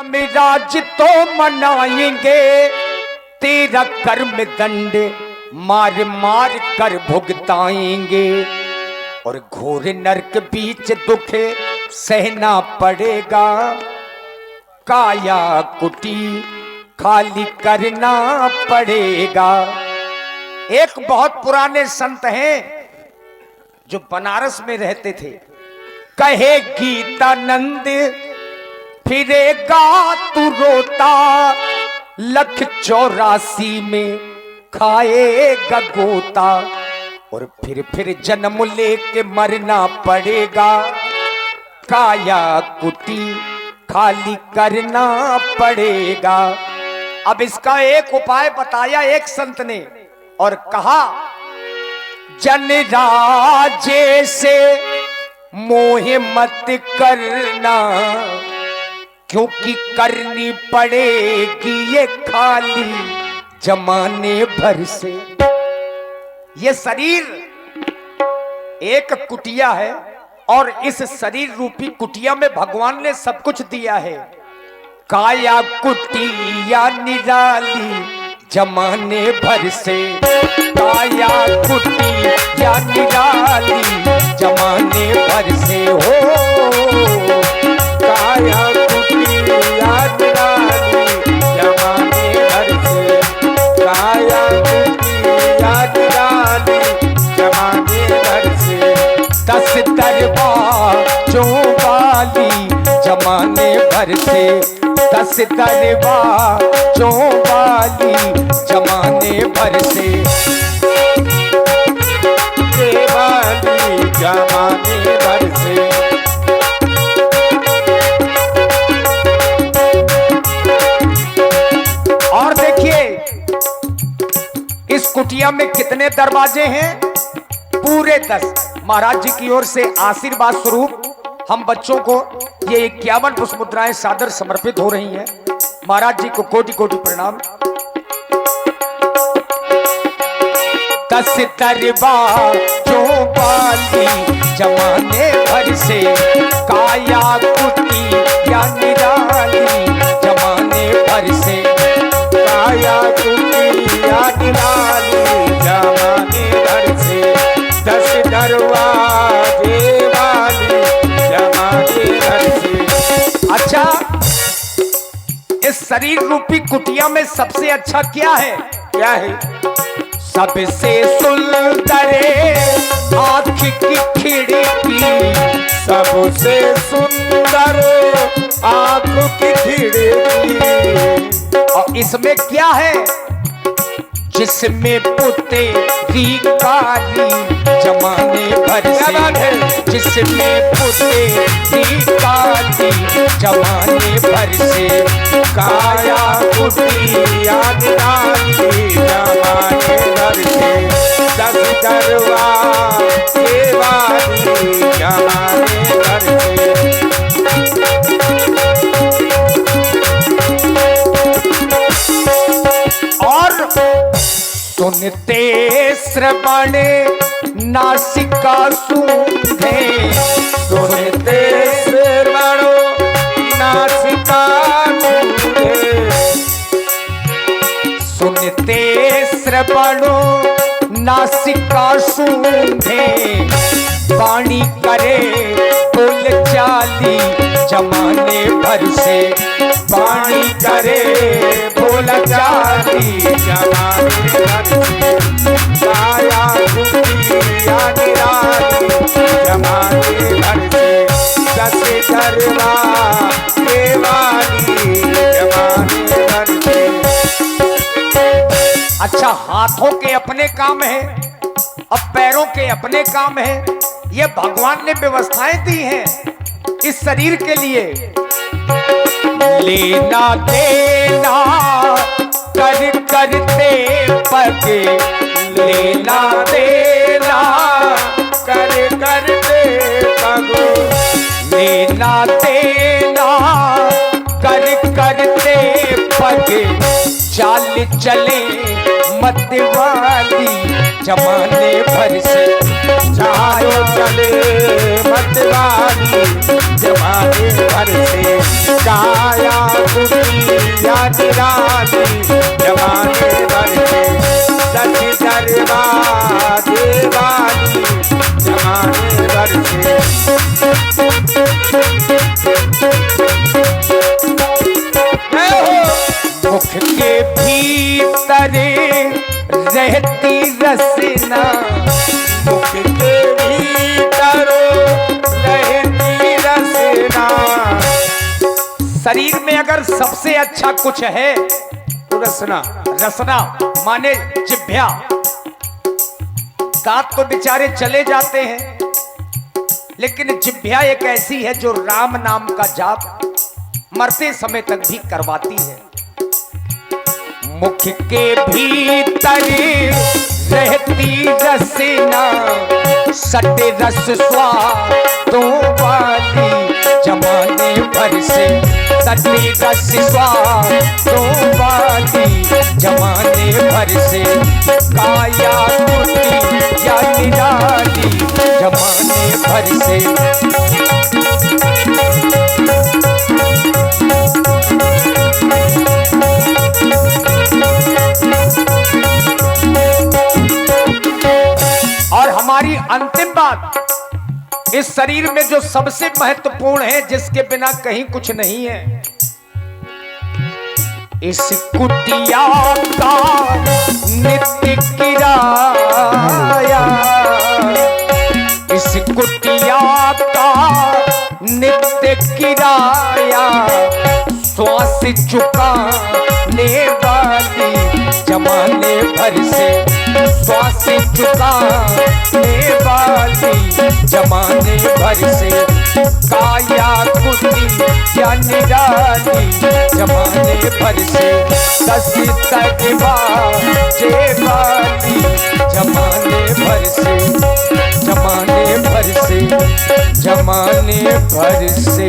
मिराज तो मनाएंगे तेरा कर्म दंड मार मार कर भुगताएंगे और घोर नरक बीच दुख सहना पड़ेगा। काया कुटी खाली करना पड़ेगा। एक बहुत पुराने संत हैं जो बनारस में रहते थे। कहे गीतानंद फिरेगा तू रोता, 184 में खाएगा गोता और फिर जन्म लेके मरना पड़ेगा। काया कुटी खाली करना पड़ेगा। अब इसका एक उपाय बताया एक संत ने और कहा, जन राजे से मोह मत करना, क्योंकि करनी पड़ेगी ये खाली जमाने भर से। ये शरीर एक कुटिया है और इस शरीर रूपी कुटिया में भगवान ने सब कुछ दिया है। काया कुटिया निराली जमाने भर से, काया कुटिया निराली जमाने भर से हो। काया कुटिया निराली जमाने भर से, काया कुटिया निराली जमाने भर से। 10 दरबारों वाली जमाने भर से, 10 दरबारों वाली जमाने भर से, वाली जमाने भर से। और देखिए इस कुटिया में कितने दरवाजे हैं? पूरे 10। महाराज जी की ओर से आशीर्वाद स्वरूप हम बच्चों को ये 51 पुष्प मुद्राएं सादर समर्पित हो रही हैं। महाराज जी को कोटि कोटि प्रणाम। 10 दरबारों वाली जमाने भर से, काया कुटिया निराली जमाने भर से, काया कुटिया निराली जमाने भर से। 10 दरवाजे वाली जमाने भर से। अच्छा, इस शरीर रूपी कुटिया में सबसे अच्छा क्या है? क्या है? सबसे सुंदर आँख की खिड़की, सबसे सुंदर आँख की खिड़की। और इसमें क्या है? जिसमें पुतेरी काली जमाने भर से, जिसमें पुतेरी काली जमाने भर से। काया कुटिया निराली जमाने भर से, 10 दरबारों वाली जमाने भर से। और सुनते श्रवण नासिका सूंघे, सुनते श्रवण नासिका सूंघे, सुनते श्रवण नासिका सूंघे। वाणी करे बोल चाली जमाने भर से, वाणी करे बोल चाली जमाने भर से। काया कुटिया निराली जमाने भर से, 10 दरबारों वाली जमाने भर से। अच्छा, हाथों के अपने काम है, अब पैरों के अपने काम है। ये भगवान ने व्यवस्थाएं दी हैं इस शरीर के लिए। लेना देना कर करते पगे, लेना देना कर करते पगो, लेना देना कर करते पगे। चाल चले मत वाली जमाने भर से, चाल चले मत वाली जमाने भर से। काया निराली जमाने भर से, दस दरवाजे वाली जमाने भर से। मुख के भीतर रहती रसना, मुख के भीतर रहती रसना। शरीर में अगर सबसे अच्छा कुछ है तो रसना। रसना माने जिह्वा। दांत तो बेचारे चले जाते हैं, लेकिन जिह्वा एक ऐसी है जो राम नाम का जाप मरते समय तक भी करवाती है। मुख के भीतर रहती रसना, सटे रस स्वादों वाली जमाने भर से, सटे रस स्वादों वाली जमाने भर से। काया कुटी या निराली जमाने भर से। और हमारी अंतिम बात, इस शरीर में जो सबसे महत्वपूर्ण है, जिसके बिना कहीं कुछ नहीं है, इस कुटिया का नित्य किराया, इस कुटिया का नित्य किराया, श्वास चुकाने वाली जमाने भर से, श्वास चुकाने वाली जमाने भर से। काया कुटी या निराली जमाने भर से, दस दरवाजे वाली जमाने भर से, जमाने भर से, जमाने भर से।